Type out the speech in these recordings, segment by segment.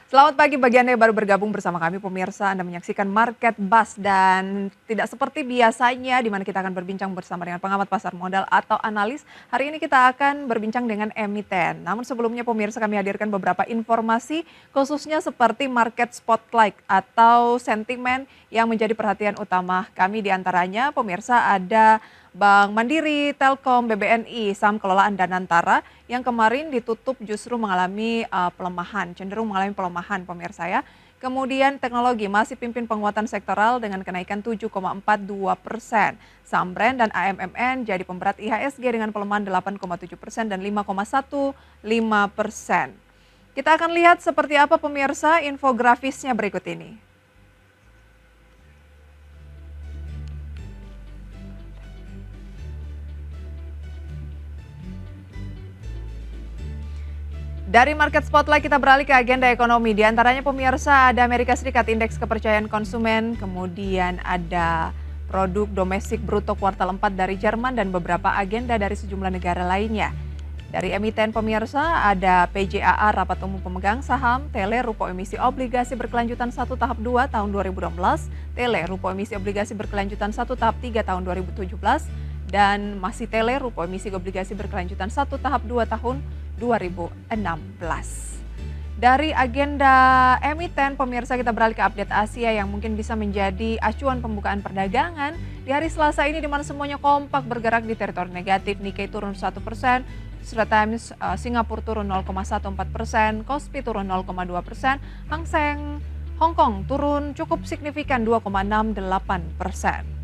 Selamat pagi bagi Anda yang baru bergabung bersama kami pemirsa. Anda menyaksikan Market Buzz dan tidak seperti biasanya di mana kita akan berbincang bersama dengan pengamat pasar modal atau analis. Hari ini kita akan berbincang dengan emiten. Namun sebelumnya pemirsa kami hadirkan beberapa informasi khususnya seperti market spotlight atau sentimen yang menjadi perhatian utama kami, di antaranya pemirsa ada Bank Mandiri, Telkom, BBNI, saham kelolaan Danantara yang kemarin ditutup justru mengalami pelemahan, cenderung mengalami pelemahan pemirsa ya. Kemudian teknologi masih pimpin penguatan sektoral dengan kenaikan 7,42%. Saham Brand dan AMMN jadi pemberat IHSG dengan pelemahan 8,7% dan 5,15%. Kita akan lihat seperti apa pemirsa infografisnya berikut ini. Dari Market Spotlight kita beralih ke agenda ekonomi. Di antaranya pemirsa ada Amerika Serikat indeks kepercayaan konsumen, kemudian ada produk domestik bruto kuartal 4 dari Jerman dan beberapa agenda dari sejumlah negara lainnya. Dari emiten pemirsa ada PJAA Rapat Umum Pemegang Saham, Tele Rupo Emisi Obligasi Berkelanjutan 1 tahap 2 tahun 2016, Tele Rupo Emisi Obligasi Berkelanjutan 1 tahap 3 tahun 2017, dan masih Tele Rupo Emisi Obligasi Berkelanjutan 1 tahap 2 tahun 2016. Dari agenda emiten, pemirsa kita beralih ke update Asia yang mungkin bisa menjadi acuan pembukaan perdagangan. Di hari Selasa ini di mana semuanya kompak bergerak di teritori negatif, Nikkei turun 1%, Straits Times Singapura turun 0,14%, Kospi turun 0,2%, Hang Seng Hong Kong turun cukup signifikan 2,68%.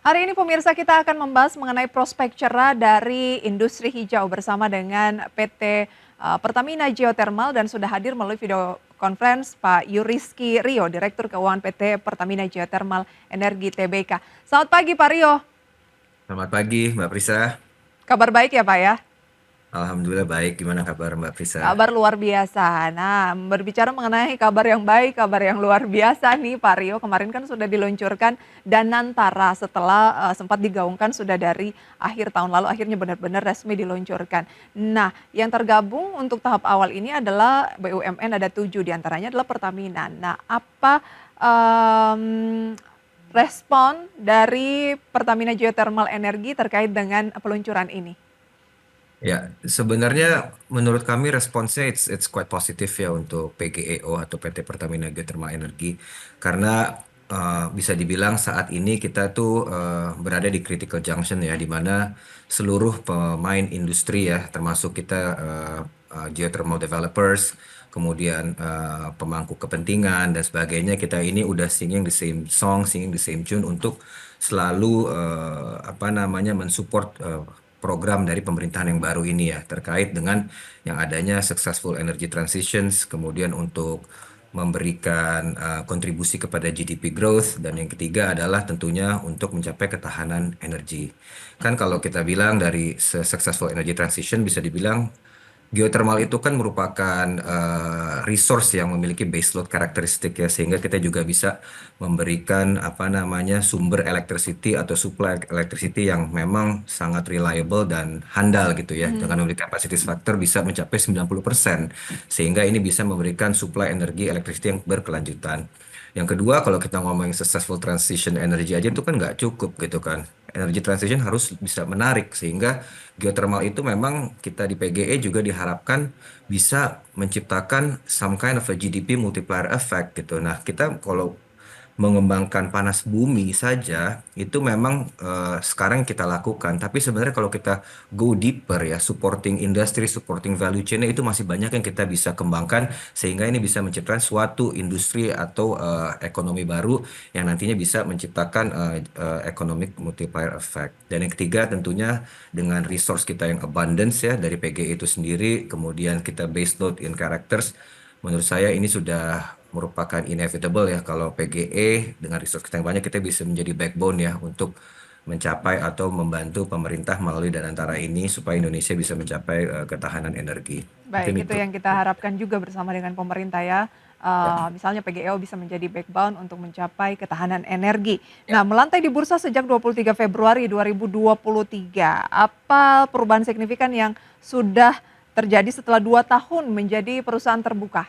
Hari ini pemirsa kita akan membahas mengenai prospek cerah dari industri hijau bersama dengan PT Pertamina Geothermal dan sudah hadir melalui video conference Pak Yuriski Rio, Direktur Keuangan PT Pertamina Geothermal Energi Tbk. Selamat pagi Pak Rio. Selamat pagi Mbak Prisa. Kabar baik ya Pak ya? Alhamdulillah baik. Gimana kabar Mbak Prisa? Kabar luar biasa. Nah, berbicara mengenai kabar yang baik, kabar yang luar biasa nih Pak Rio. Kemarin kan sudah diluncurkan Danantara setelah sempat digaungkan sudah dari akhir tahun lalu, akhirnya benar-benar resmi diluncurkan. Nah, yang tergabung untuk tahap awal ini adalah BUMN, ada 7 diantaranya adalah Pertamina. Nah, apa respon dari Pertamina Geothermal Energi terkait dengan peluncuran ini? Ya, sebenarnya menurut kami responsnya it's quite positif ya untuk PGEO atau PT Pertamina Geothermal Energi karena bisa dibilang saat ini kita tuh berada di critical junction ya, di mana seluruh pemain industri ya, termasuk kita geothermal developers, kemudian pemangku kepentingan dan sebagainya, kita ini udah singing the same song, singing the same tune untuk selalu mensupport program dari pemerintahan yang baru ini ya, terkait dengan yang adanya successful energy transitions, kemudian untuk memberikan kontribusi kepada GDP growth, dan yang ketiga adalah tentunya untuk mencapai ketahanan energi. Kan kalau kita bilang dari successful energy transition, bisa dibilang geothermal itu kan merupakan resource yang memiliki baseload karakteristik ya, sehingga kita juga bisa memberikan sumber electricity atau supply electricity yang memang sangat reliable dan handal gitu ya, dengan memiliki capacity factor bisa mencapai 90%, sehingga ini bisa memberikan supply energi electricity yang berkelanjutan. Yang kedua, kalau kita ngomongin successful transition energy aja itu kan nggak cukup gitu kan. Energy transition harus bisa menarik, sehingga geothermal itu memang kita di PGE juga diharapkan bisa menciptakan some kind of a GDP multiplier effect gitu. Nah, kita kalau mengembangkan panas bumi saja itu memang sekarang kita lakukan, tapi sebenarnya kalau kita go deeper ya, supporting industry, supporting value chain itu masih banyak yang kita bisa kembangkan, sehingga ini bisa menciptakan suatu industri atau ekonomi baru yang nantinya bisa menciptakan economic multiplier effect. Dan yang ketiga tentunya dengan resource kita yang abundance ya dari PGE itu sendiri, kemudian kita base load in characters, menurut saya ini sudah merupakan inevitable ya, kalau PGE dengan resource kita yang banyak kita bisa menjadi backbone ya untuk mencapai atau membantu pemerintah melalui Danantara ini supaya Indonesia bisa mencapai ketahanan energi. Mungkin Baik, itu itu. yang kita harapkan juga bersama dengan pemerintah ya. Ya. misalnya PGEO bisa menjadi backbone untuk mencapai ketahanan energi. Ya. Nah, melantai di bursa sejak 23 Februari 2023, apa perubahan signifikan yang sudah terjadi setelah 2 tahun menjadi perusahaan terbuka?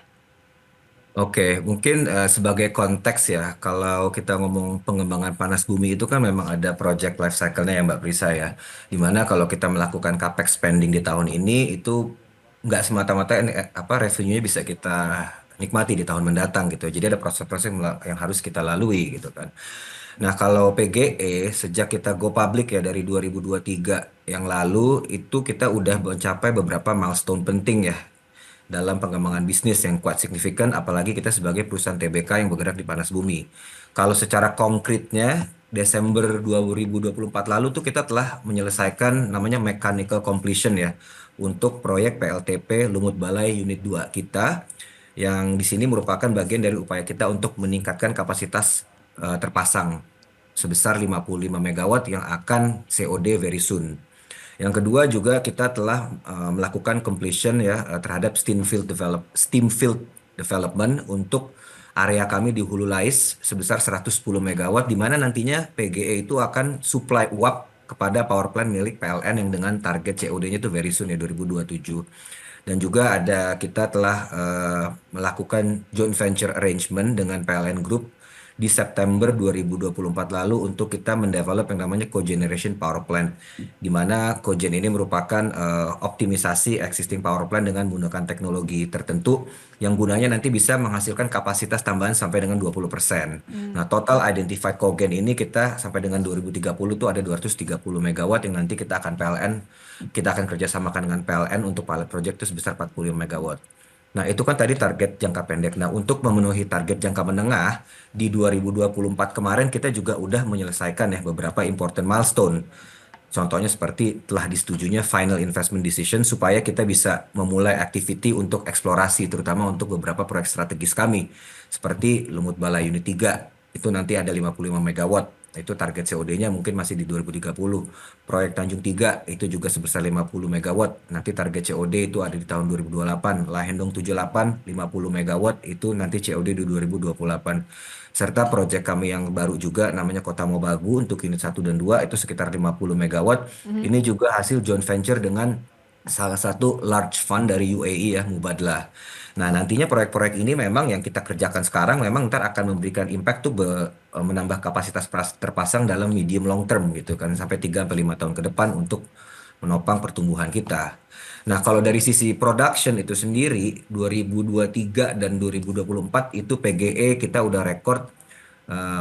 Oke, mungkin sebagai konteks ya, kalau kita ngomong pengembangan panas bumi itu kan memang ada project life cycle-nya ya Mbak Prisa ya. Dimana kalau kita melakukan capex spending di tahun ini itu nggak semata-mata apa revenue-nya bisa kita nikmati di tahun mendatang gitu. Jadi ada proses-proses yang harus kita lalui gitu kan. Nah, kalau PGE sejak kita go public ya dari 2023 yang lalu itu kita udah mencapai beberapa milestone penting ya dalam pengembangan bisnis yang kuat signifikan, apalagi kita sebagai perusahaan TBK yang bergerak di panas bumi. Kalau secara konkretnya, Desember 2024 lalu tuh kita telah menyelesaikan namanya mechanical completion ya untuk proyek PLTP Lumut Balai Unit 2 kita yang di sini merupakan bagian dari upaya kita untuk meningkatkan kapasitas terpasang sebesar 55 megawatt yang akan COD very soon. Yang kedua juga kita telah melakukan completion ya terhadap steam field development untuk area kami di Hulu Lais sebesar 110 megawatt di mana nantinya PGE itu akan supply uap kepada power plant milik PLN yang dengan target COD-nya itu very soon ya 2027. Dan juga ada kita telah melakukan joint venture arrangement dengan PLN Group di September 2024 lalu untuk kita mendevelop yang namanya cogeneration power plant, di mana cogen ini merupakan optimisasi existing power plant dengan menggunakan teknologi tertentu yang gunanya nanti bisa menghasilkan kapasitas tambahan sampai dengan 20%. Hmm. Nah, total identified cogen ini kita sampai dengan 2030 itu ada 230 megawatt yang nanti kita akan kerjasamakan dengan PLN untuk pilot project itu sebesar 45 megawatt. Nah, itu kan tadi target jangka pendek. Nah, untuk memenuhi target jangka menengah, di 2024 kemarin kita juga udah menyelesaikan ya beberapa important milestone. Contohnya seperti telah disetujunya final investment decision supaya kita bisa memulai activity untuk eksplorasi, terutama untuk beberapa proyek strategis kami. Seperti Lumut Balai Unit 3, itu nanti ada 55 megawatt. Itu target COD-nya mungkin masih di 2030. Proyek Tanjung 3 itu juga sebesar 50 megawatt. Nanti target COD itu ada di tahun 2028. Lahendong 78 50 megawatt itu nanti COD di 2028. Serta proyek kami yang baru juga namanya Kota Mobagu untuk unit 1 dan 2 itu sekitar 50 megawatt. Mhm. Ini juga hasil joint venture dengan salah satu large fund dari UAE ya, Mubadlah. Nah, nantinya proyek-proyek ini memang yang kita kerjakan sekarang memang ntar akan memberikan impact tuh menambah kapasitas terpasang dalam medium long term gitu kan sampai 3 sampai 5 tahun ke depan untuk menopang pertumbuhan kita. Nah, kalau dari sisi production itu sendiri 2023 dan 2024 itu PGE kita udah rekor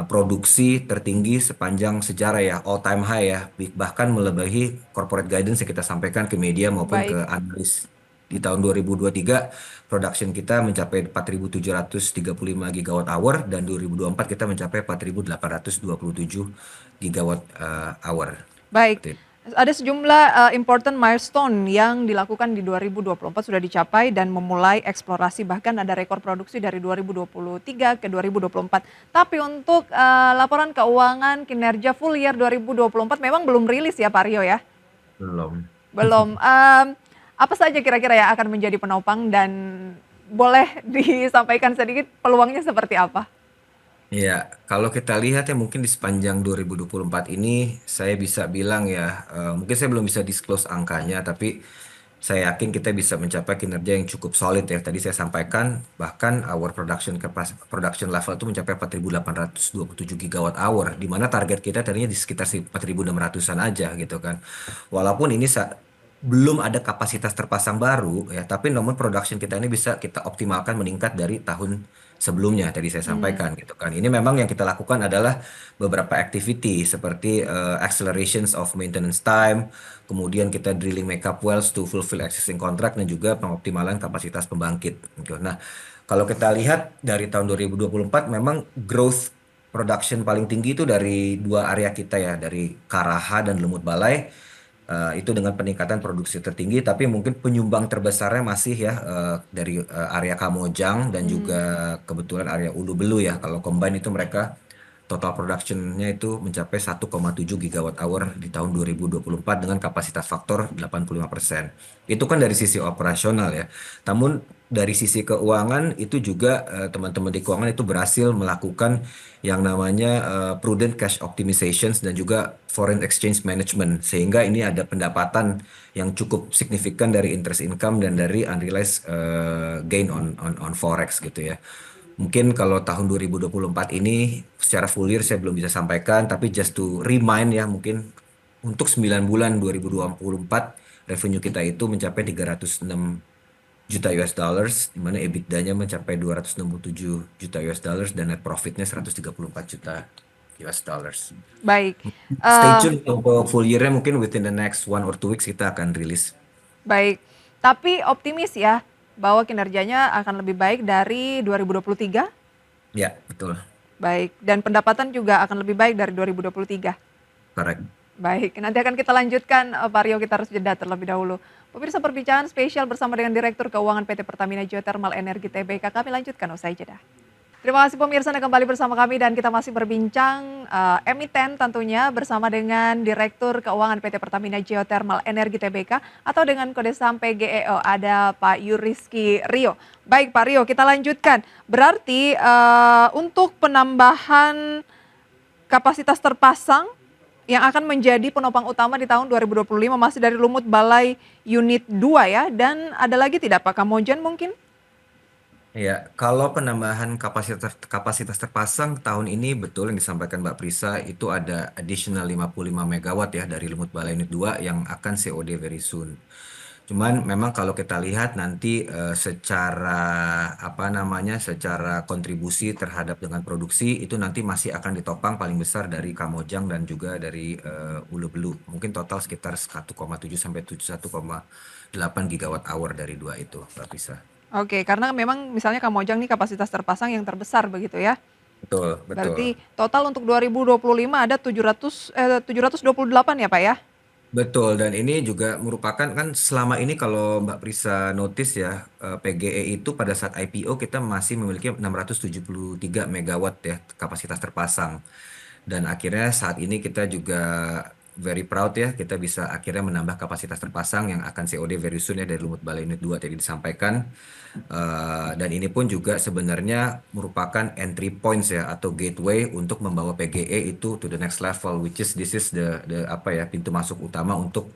produksi tertinggi sepanjang sejarah ya, all time high ya, bahkan melebihi corporate guidance yang kita sampaikan ke media maupun ke Baik. analis. Di tahun 2023, production kita mencapai 4.735 gigawatt hour dan 2024 kita mencapai 4.827 gigawatt hour. Baik, Seperti itu. ada sejumlah important milestone yang dilakukan di 2024 sudah dicapai dan memulai eksplorasi, bahkan ada rekor produksi dari 2023 ke 2024. Tapi untuk laporan keuangan kinerja full year 2024 memang belum rilis ya Pak Rio ya? Belum. Belum. Apa saja kira-kira yang akan menjadi penopang dan boleh disampaikan sedikit peluangnya seperti apa? Ya, kalau kita lihat ya mungkin di sepanjang 2024 ini saya bisa bilang ya, mungkin saya belum bisa disclose angkanya, tapi saya yakin kita bisa mencapai kinerja yang cukup solid ya. Tadi saya sampaikan bahkan our production level itu mencapai 4.827 gigawatt hour, di mana target kita tadinya di sekitar 4.600-an aja gitu kan. Walaupun ini belum ada kapasitas terpasang baru ya, tapi namun production kita ini bisa kita optimalkan meningkat dari tahun sebelumnya tadi saya Hmm. sampaikan gitu kan. Ini memang yang kita lakukan adalah beberapa activity seperti accelerations of maintenance time, kemudian kita drilling makeup wells to fulfill existing contract dan juga pengoptimalan kapasitas pembangkit gitu. Nah, kalau kita lihat dari tahun 2024 memang growth production paling tinggi itu dari dua area kita ya, dari Karaha dan Lumut Balai. Itu dengan peningkatan produksi tertinggi, tapi mungkin penyumbang terbesarnya masih ya dari area Kamojang dan juga Hmm. kebetulan area Ulu Belu ya. Kalau combine itu mereka total production-nya itu mencapai 1,7 gigawatt hour di tahun 2024 dengan kapasitas faktor 85%. Itu kan dari sisi operasional ya. Namun dari sisi keuangan itu juga teman-teman di keuangan itu berhasil melakukan yang namanya prudent cash optimizations dan juga foreign exchange management, sehingga ini ada pendapatan yang cukup signifikan dari interest income dan dari unrealized gain on forex gitu ya. Mungkin kalau tahun 2024 ini secara full year saya belum bisa sampaikan, tapi just to remind ya, mungkin untuk 9 bulan 2024 revenue kita itu mencapai 306 juta US dollars, di mana EBITDA-nya mencapai 267 juta US dollars dan net profit-nya 134 juta US dollars. Baik, Stay eh, tune untuk full year-nya, mungkin within the next 1 or 2 weeks kita akan rilis. baik. Tapi optimis ya bahwa kinerjanya akan lebih baik dari 2023. Ya, betul. Baik, dan pendapatan juga akan lebih baik dari 2023. Correct. Baik, nanti akan kita lanjutkan, Pak Rio, kita harus jeda terlebih dahulu. Pemirsa, perbincangan spesial bersama dengan Direktur Keuangan PT Pertamina Geothermal Energi Tbk, kami lanjutkan usai jeda. Terima kasih pemirsa Anda kembali bersama kami dan kita masih berbincang emiten tentunya bersama dengan Direktur Keuangan PT Pertamina Geothermal Energi Tbk atau dengan kode saham PGEO, ada Pak Yuriski Rio. Baik Pak Rio, kita lanjutkan. Berarti untuk penambahan kapasitas terpasang yang akan menjadi penopang utama di tahun 2025 masih dari Lumut Balai Unit 2 ya. Dan ada lagi tidak Pak Kamojan mungkin? Ya, kalau penambahan kapasitas terpasang tahun ini betul yang disampaikan Mbak Prisa, itu ada additional 55 megawatt ya dari Lumut Balai Unit 2 yang akan COD very soon. Cuman memang kalau kita lihat nanti secara apa namanya, secara kontribusi terhadap dengan produksi itu nanti masih akan ditopang paling besar dari Kamojang dan juga dari Hulu Belu. Mungkin total sekitar 1,7 sampai 1,8 gigawatt hour dari dua itu, Mbak Prisa. Oke, karena memang misalnya Kamojang nih kapasitas terpasang yang terbesar begitu ya. Betul, betul. Berarti total untuk 2025 ada 728 ya Pak ya? Betul, dan ini juga merupakan kan selama ini kalau Mbak Prisa notice ya, PGE itu pada saat IPO kita masih memiliki 673 megawatt ya kapasitas terpasang. Dan akhirnya saat ini kita juga very proud ya, kita bisa akhirnya menambah kapasitas terpasang yang akan COD very soon ya dari Lumut Balai Unit 2 tadi disampaikan. Dan ini pun juga sebenarnya merupakan entry points ya atau gateway untuk membawa PGE itu to the next level, which is this is the apa ya, pintu masuk utama untuk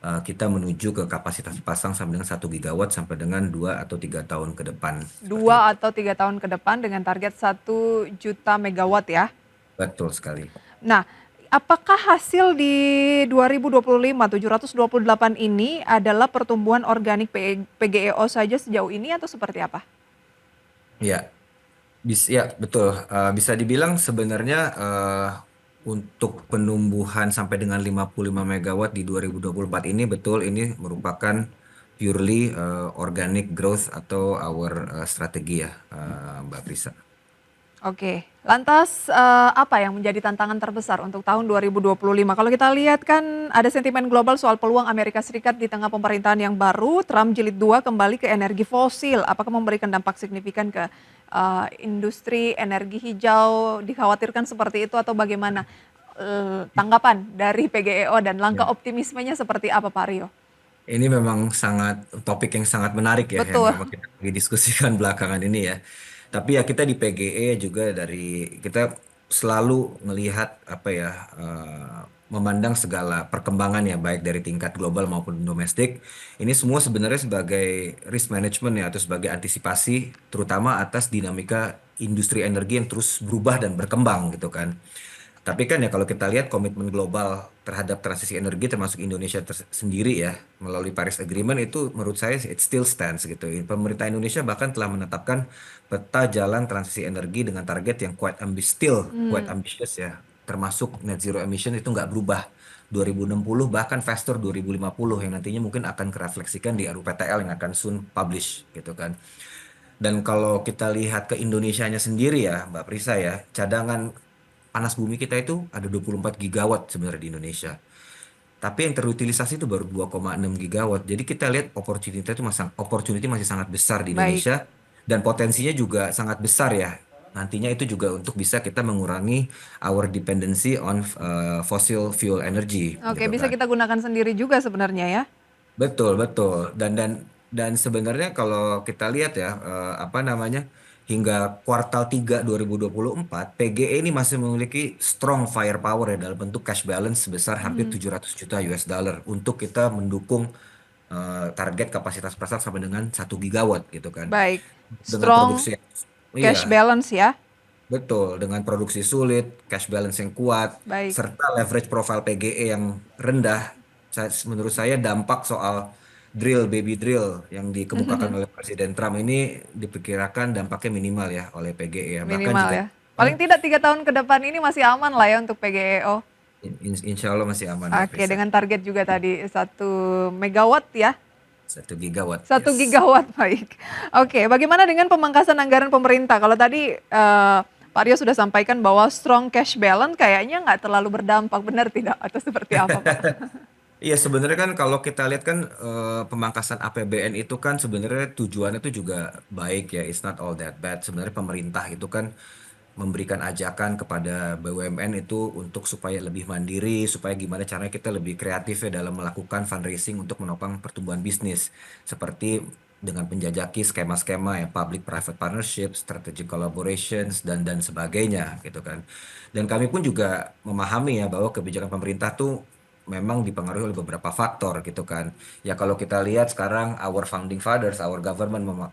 kita menuju ke kapasitas pasang sampai dengan 1 gigawatt sampai dengan 2 atau 3 tahun ke depan. Seperti itu. 2 atau 3 tahun ke depan dengan target 1 juta megawatt ya. Betul sekali. Nah, apakah hasil di 2025 728 ini adalah pertumbuhan organik PGEO saja sejauh ini atau seperti apa? Ya, ya betul. Bisa dibilang sebenarnya untuk penumbuhan sampai dengan 55 megawatt di 2024 ini betul ini merupakan purely organic growth atau our strategi ya, Mbak Prisa. Oke, lantas apa yang menjadi tantangan terbesar untuk tahun 2025? Kalau kita lihat kan ada sentimen global soal peluang Amerika Serikat di tengah pemerintahan yang baru, Trump jilid 2 kembali ke energi fosil. Apakah memberikan dampak signifikan ke industri energi hijau? Dikhawatirkan seperti itu atau bagaimana tanggapan dari PGEO dan langkah Ya. optimismenya seperti apa Pak Rio? Ini memang sangat topik yang sangat menarik ya yang Betul. memang kita lagi diskusikan belakangan ini ya. Tapi ya kita di PGE juga dari kita selalu melihat apa ya, memandang segala perkembangan ya baik dari tingkat global maupun domestik. Ini semua sebenarnya sebagai risk management ya atau sebagai antisipasi terutama atas dinamika industri energi yang terus berubah dan berkembang gitu kan. Tapi kan ya kalau kita lihat komitmen global terhadap transisi energi termasuk Indonesia sendiri ya melalui Paris Agreement itu menurut saya it still stands gitu. Pemerintah Indonesia bahkan telah menetapkan peta jalan transisi energi dengan target yang quite Hmm, ambitious ya. Termasuk net zero emission itu nggak berubah 2060 bahkan faster 2050 yang nantinya mungkin akan kerefleksikan di RUPTL yang akan soon publish gitu kan. Dan kalau kita lihat ke Indonesianya sendiri ya, Mbak Prisa ya, cadangan panas bumi kita itu ada 24 gigawatt sebenarnya di Indonesia. Tapi yang terutilisasi itu baru 2,6 gigawatt. Jadi kita lihat opportunity masih sangat besar di baik. Indonesia dan potensinya juga sangat besar ya. nantinya itu juga untuk bisa kita mengurangi our dependency on fossil fuel energy Oke, gitu bisa kan. kita gunakan sendiri juga sebenarnya ya. Betul, betul. Dan sebenarnya kalau kita lihat ya apa namanya hingga kuartal 3 2024 PGE ini masih memiliki strong firepower ya dalam bentuk cash balance sebesar hampir Mhm. 700 juta US dollar untuk kita mendukung target kapasitas pasar sampai dengan 1 gigawatt gitu kan. Baik, Dengan produksi strong iya, cash balance ya. betul, dengan produksi sulit, cash balance yang kuat, Baik. serta leverage profile PGE yang rendah, menurut saya dampak soal baby drill yang dikemukakan oleh Presiden Trump ini diperkirakan dampaknya minimal ya oleh PGE ya. Bahkan Minimal jika ya. Paling tidak 3 tahun ke depan ini masih aman lah ya untuk PGEO. insya Allah masih aman Mbak Oke, Prisa. dengan target juga tadi 1 megawatt ya. 1 gigawatt, 1 gigawatt, baik. Oke, bagaimana dengan pemangkasan anggaran pemerintah? Kalau tadi Pak Rio sudah sampaikan bahwa strong cash balance kayaknya nggak terlalu berdampak, benar tidak? Atau seperti apa, Pak? Iya sebenarnya kan kalau kita lihat kan pemangkasan APBN itu kan sebenarnya tujuannya itu juga baik ya, it's not all that bad. Sebenarnya pemerintah itu kan memberikan ajakan kepada BUMN itu untuk supaya lebih mandiri, supaya gimana caranya kita lebih kreatif ya dalam melakukan fundraising untuk menopang pertumbuhan bisnis. Seperti dengan penjajaki skema-skema ya public-private partnership, strategic collaborations dan sebagainya gitu kan. Dan kami pun juga memahami ya bahwa kebijakan pemerintah tuh memang dipengaruhi oleh beberapa faktor gitu kan. Ya kalau kita lihat sekarang our founding fathers, our government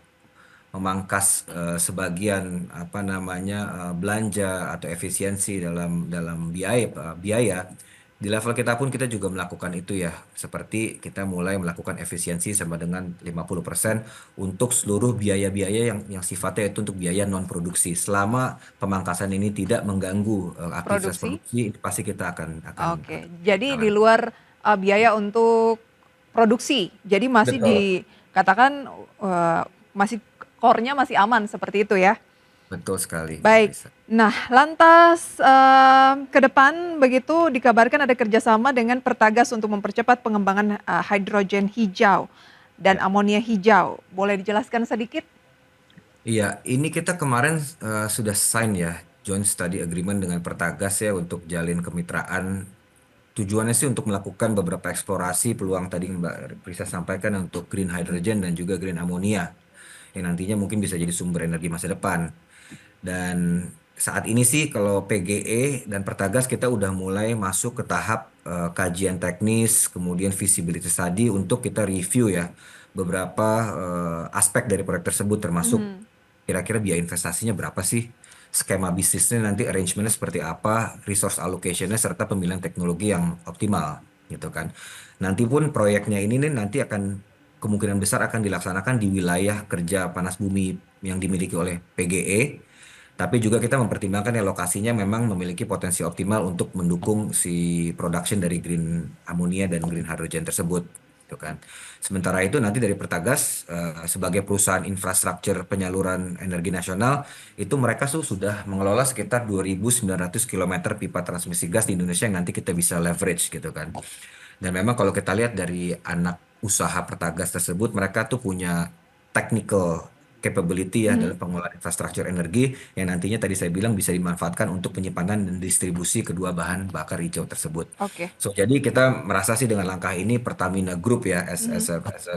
memangkas sebagian apa namanya belanja atau efisiensi dalam dalam biaya di level kita pun kita juga melakukan itu ya seperti kita mulai melakukan efisiensi sama dengan 50% untuk seluruh biaya-biaya yang sifatnya itu untuk biaya non produksi selama pemangkasan ini tidak mengganggu aktivitas Produksi? produksi pasti kita akan Oke, jadi di jalankan. luar biaya untuk produksi, jadi masih Betul, dikatakan masih core-nya masih aman seperti itu ya. betul sekali Mbak Baik. Prisa. Nah, lantas ke depan begitu dikabarkan ada kerjasama dengan Pertagas untuk mempercepat pengembangan hidrogen hijau dan Ya. amonia hijau. Boleh dijelaskan sedikit? Iya, ini kita kemarin sudah sign ya joint study agreement dengan Pertagas ya untuk jalin kemitraan. Tujuannya sih untuk melakukan beberapa eksplorasi peluang tadi yang Mbak Prisa sampaikan untuk green hydrogen dan juga green ammonia yang nantinya mungkin bisa jadi sumber energi masa depan. Dan saat ini sih kalau PGE dan Pertagas kita udah mulai masuk ke tahap kajian teknis, kemudian feasibility study untuk kita review ya beberapa aspek dari proyek tersebut termasuk Mhm. kira-kira biaya investasinya berapa sih, skema bisnisnya nanti arrangementnya seperti apa, resource allocationnya serta pemilihan teknologi yang optimal gitu kan. Nanti pun proyeknya ini nih nanti akan kemungkinan besar akan dilaksanakan di wilayah kerja panas bumi yang dimiliki oleh PGE. Tapi juga kita mempertimbangkan ya lokasinya memang memiliki potensi optimal untuk mendukung si production dari green ammonia dan green hydrogen tersebut, gitu kan. Sementara itu nanti dari Pertagas sebagai perusahaan infrastruktur penyaluran energi nasional itu mereka sudah mengelola sekitar 2.900 kilometer pipa transmisi gas di Indonesia yang nanti kita bisa leverage gitu kan. Dan memang kalau kita lihat dari anak usaha Pertagas tersebut, mereka tuh punya technical capability ya dalam Mhm. pengelolaan infrastruktur energi yang nantinya tadi saya bilang bisa dimanfaatkan untuk penyimpanan dan distribusi kedua bahan bakar hijau tersebut. Oke. So, jadi kita merasa sih dengan langkah ini Pertamina Group ya, Mhm.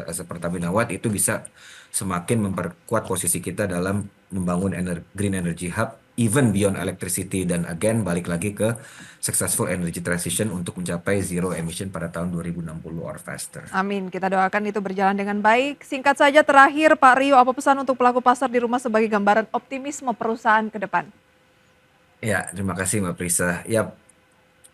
as a Pertamina Watt itu bisa semakin memperkuat posisi kita dalam membangun green energy hub even beyond electricity dan again balik lagi ke successful energy transition untuk mencapai zero emission pada tahun 2060 or faster. Amin, kita doakan itu berjalan dengan baik. Singkat saja terakhir Pak Rio, apa pesan untuk pelaku pasar di rumah sebagai gambaran optimisme perusahaan ke depan? Ya, terima kasih Mbak Prisa. Ya,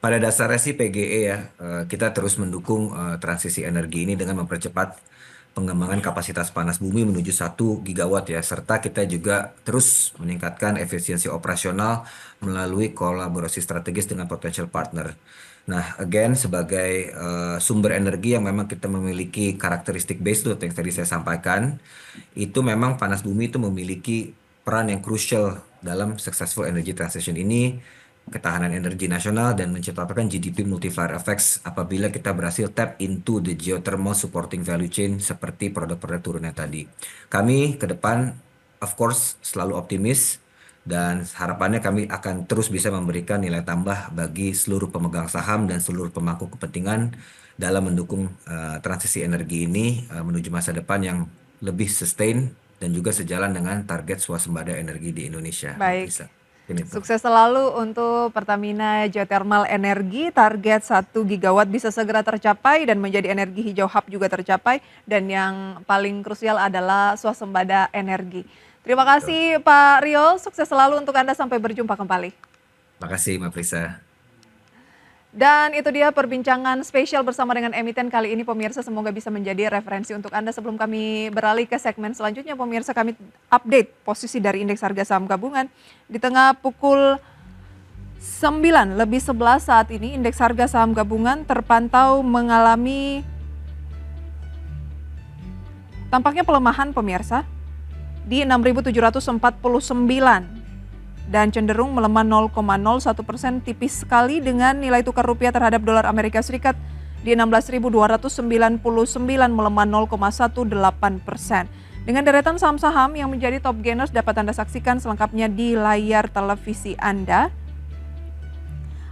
pada dasarnya sih PGE ya, kita terus mendukung transisi energi ini dengan mempercepat pengembangan kapasitas panas bumi menuju 1 gigawatt ya, serta kita juga terus meningkatkan efisiensi operasional melalui kolaborasi strategis dengan potential partner. Nah, again sebagai sumber energi yang memang kita memiliki karakteristik base load yang tadi saya sampaikan, itu memang panas bumi itu memiliki peran yang krusial dalam successful energy transition ini, ketahanan energi nasional dan menciptakan GDP multiplier effects apabila kita berhasil tap into the geothermal supporting value chain seperti produk-produk turunnya tadi. Kami ke depan of course selalu optimis dan harapannya kami akan terus bisa memberikan nilai tambah bagi seluruh pemegang saham dan seluruh pemangku kepentingan dalam mendukung transisi energi ini menuju masa depan yang lebih sustain dan juga sejalan dengan target swasembada energi di Indonesia, Mbak Baik. Prisa. Ini tuh. Sukses selalu untuk Pertamina Geothermal Energi. Target 1 gigawatt bisa segera tercapai dan menjadi energi hijau hub juga tercapai. Dan yang paling krusial adalah swasembada energi. Terima kasih Pak Rio, sukses selalu untuk Anda, sampai berjumpa kembali. Terima kasih, Mbak Prisa. Dan itu dia perbincangan spesial bersama dengan emiten kali ini pemirsa, semoga bisa menjadi referensi untuk Anda. Sebelum kami beralih ke segmen selanjutnya pemirsa, kami update posisi dari indeks harga saham gabungan. Di tengah pukul 9:11 saat ini indeks harga saham gabungan terpantau mengalami tampaknya pelemahan pemirsa di 6.749. Dan cenderung melemah 0,01%, tipis sekali dengan nilai tukar rupiah terhadap dolar Amerika Serikat di 16.299, melemah 0,18%. Dengan deretan saham-saham yang menjadi top gainers dapat Anda saksikan selengkapnya di layar televisi Anda.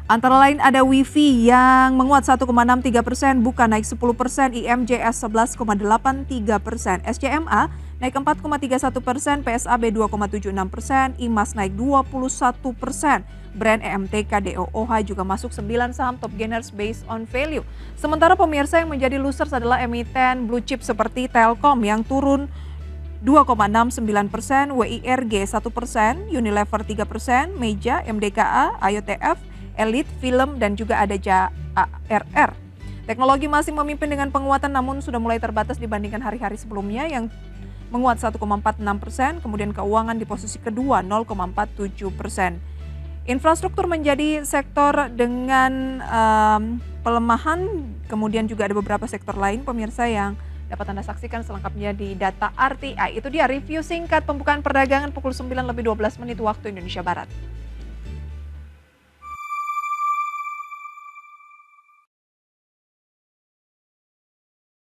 Antara lain ada WIFI yang menguat 1,63%, bukan naik 10%, IMJS 11,83%, SCMA naik 4,31%, PSAB 2,76%, IMAS naik 21%. Brand EMTK DOOH juga masuk 9 saham top gainers based on value. Sementara pemirsa yang menjadi losers adalah emiten blue chip seperti Telkom yang turun 2,69%, WIRG 1%, Unilever 3%, Meja, MDKA, IOTF, Elite, Film, dan juga ada JARR. Teknologi masih memimpin dengan penguatan namun sudah mulai terbatas dibandingkan hari-hari sebelumnya yang menguat 1,46%, kemudian keuangan di posisi kedua 0,47%. Infrastruktur menjadi sektor dengan pelemahan, kemudian juga ada beberapa sektor lain pemirsa yang dapat Anda saksikan selengkapnya di data RTI. Itu dia review singkat pembukaan perdagangan pukul 9:12 waktu Indonesia Barat.